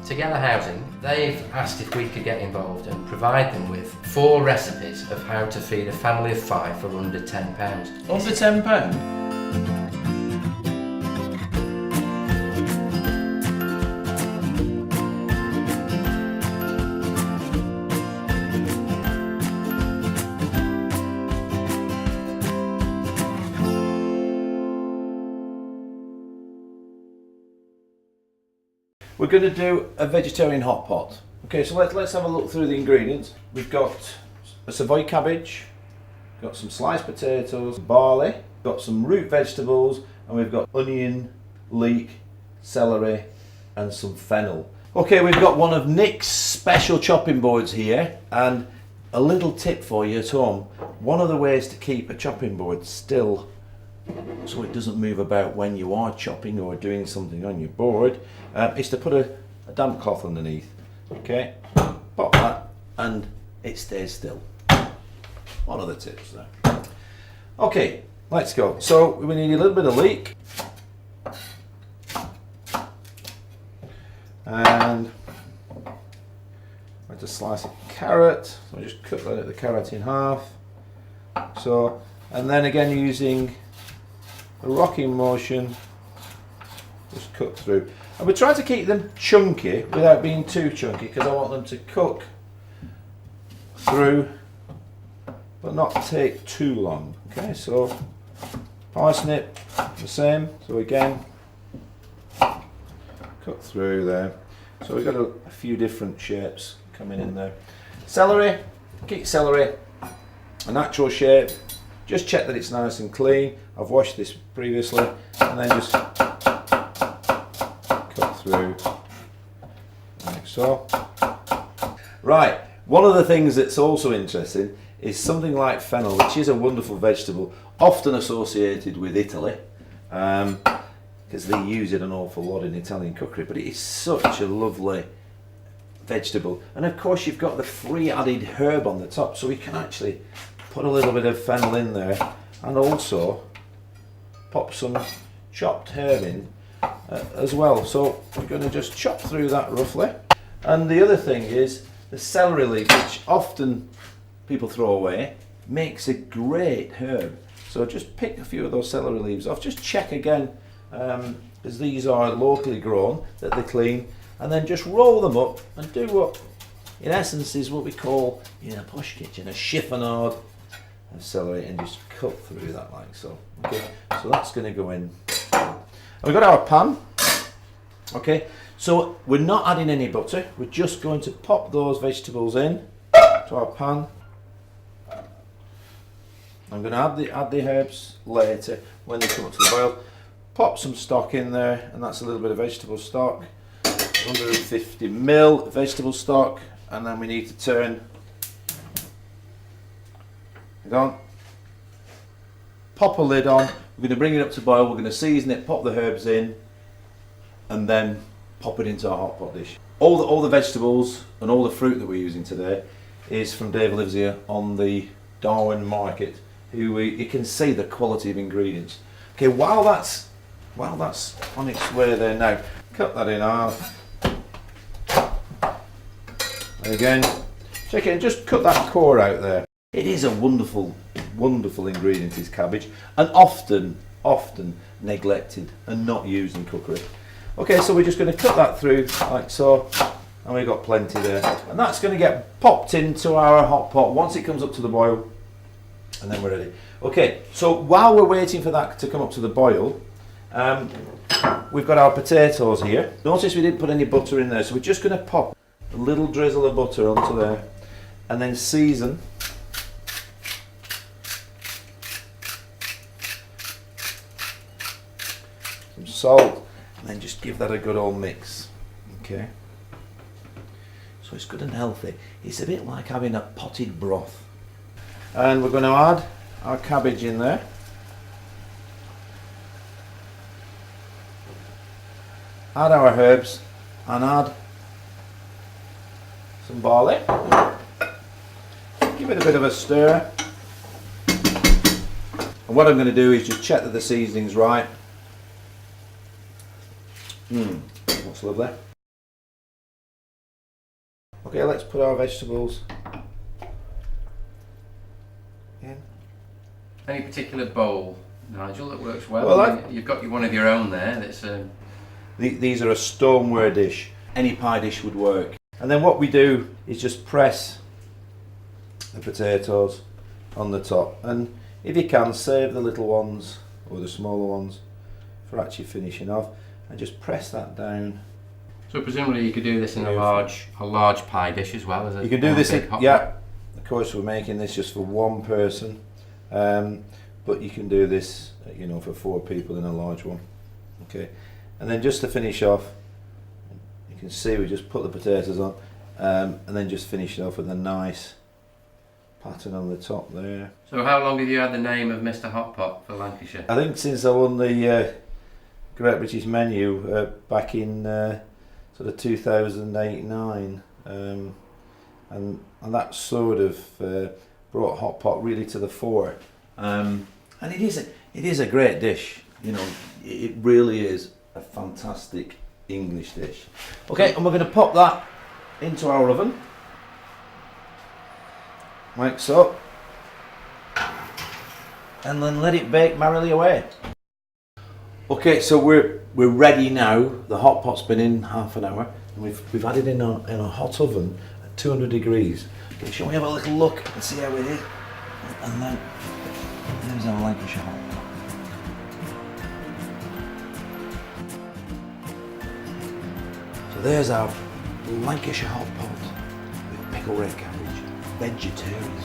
Together Housing, they've asked if we could get involved and provide them with 4 recipes of how to feed a family of 5 for under £10. Under £10? We're going to do a vegetarian hot pot. Okay, so let's have a look through the ingredients. We've got a Savoy cabbage, got some sliced potatoes, barley, got some root vegetables, and we've got onion, leek, celery, and some fennel. Okay, we've got one of Nick's special chopping boards here, and a little tip for you at home. One of the ways to keep a chopping board still so it doesn't move about when you are chopping or doing something on your board is to put a damp cloth underneath. Okay, pop that and it stays still. One of the tips there. Okay, let's go. So we need a little bit of leek and I just slice a carrot. So I just cut the carrot in half. So, and then again using a rocking motion, just cut through. And we try to keep them chunky without being too chunky because I want them to cook through but not take too long. Okay, so parsnip the same. So again, cut through there. So we've got a few different shapes coming in there. Celery, keep celery a natural shape. Just check that it's nice and clean. I've washed this previously and then just cut through like so. Right, one of the things that's also interesting is something like fennel, which is a wonderful vegetable, often associated with Italy, because they use it an awful lot in Italian cookery, but it is such a lovely vegetable. And of course you've got the free added herb on the top, so we can actually put a little bit of fennel in there and also pop some chopped herb in as well. So we're going to just chop through that roughly. And the other thing is the celery leaf, which often people throw away, makes a great herb. So just pick a few of those celery leaves off. Just check again, as these are locally grown, that they're clean, and then just roll them up and do what in essence is what we call in a posh kitchen a chiffonade of celery, and just cut through that like so. Okay, so that's going to go in. And we've got our pan. Okay, so we're not adding any butter. We're just going to pop those vegetables in to our pan. I'm going to add the herbs later when they come up to the boil. Pop some stock in there, and that's a little bit of vegetable stock. 150 ml vegetable stock, and then we need to turn it on. Pop a lid on. We're going to bring it up to boil. We're going to season it, pop the herbs in, and then pop it into our hot pot dish. All the vegetables and all the fruit that we're using today is from Dave lives here on the Darwen Market. You can see the quality of ingredients. Okay, while that's on its way there now, cut that in half. And again, check it and just cut that core out there. It is a wonderful ingredient, is cabbage, and often neglected and not used in cookery. Okay, so we're just going to cut that through like so, and we've got plenty there. And that's going to get popped into our hot pot once it comes up to the boil, and then we're ready. Okay, so while we're waiting for that to come up to the boil, we've got our potatoes here. Notice we didn't put any butter in there, so we're just going to pop a little drizzle of butter onto there, and then season. Some salt, and then just give that a good old mix. Okay, so it's good and healthy. It's a bit like having a potted broth. And we're going to add our cabbage in there. Add our herbs and add some barley. Give it a bit of a stir. And what I'm going to do is just check that the seasoning's right. That's lovely. Okay, let's put our vegetables in. Any particular bowl, Nigel, that works well? Well, I mean, you've got one of your own there. That's These are a stoneware dish. Any pie dish would work. And then what we do is just press the potatoes on the top, and if you can, save the little ones or the smaller ones for actually finishing off, and just press that down. So presumably you could do this in a large pie dish as well as a. You can do this big in, hot yeah. pot. Of course, we're making this just for one person, but you can do this, you know, for 4 people in a large one. Okay, and then just to finish off, you can see we just put the potatoes on, and then just finish it off with a nice pattern on the top there. So how long have you had the name of Mr. Hotpot for Lancashire? I think since I won the Great British Menu back in sort of 2008-9, and that sort of brought hot pot really to the fore. And it is a great dish. You know, it really is a fantastic English dish. Okay, and we're going to pop that into our oven, like so, and then let it bake merrily away. Okay, so we're ready now. The hot pot's been in half an hour, and we've had it in a hot oven at 200 degrees. Okay, shall we have a little look and see how it is? And then there's our Lancashire hot pot. So there's our Lancashire hot pot with pickle red cabbage, vegetarian.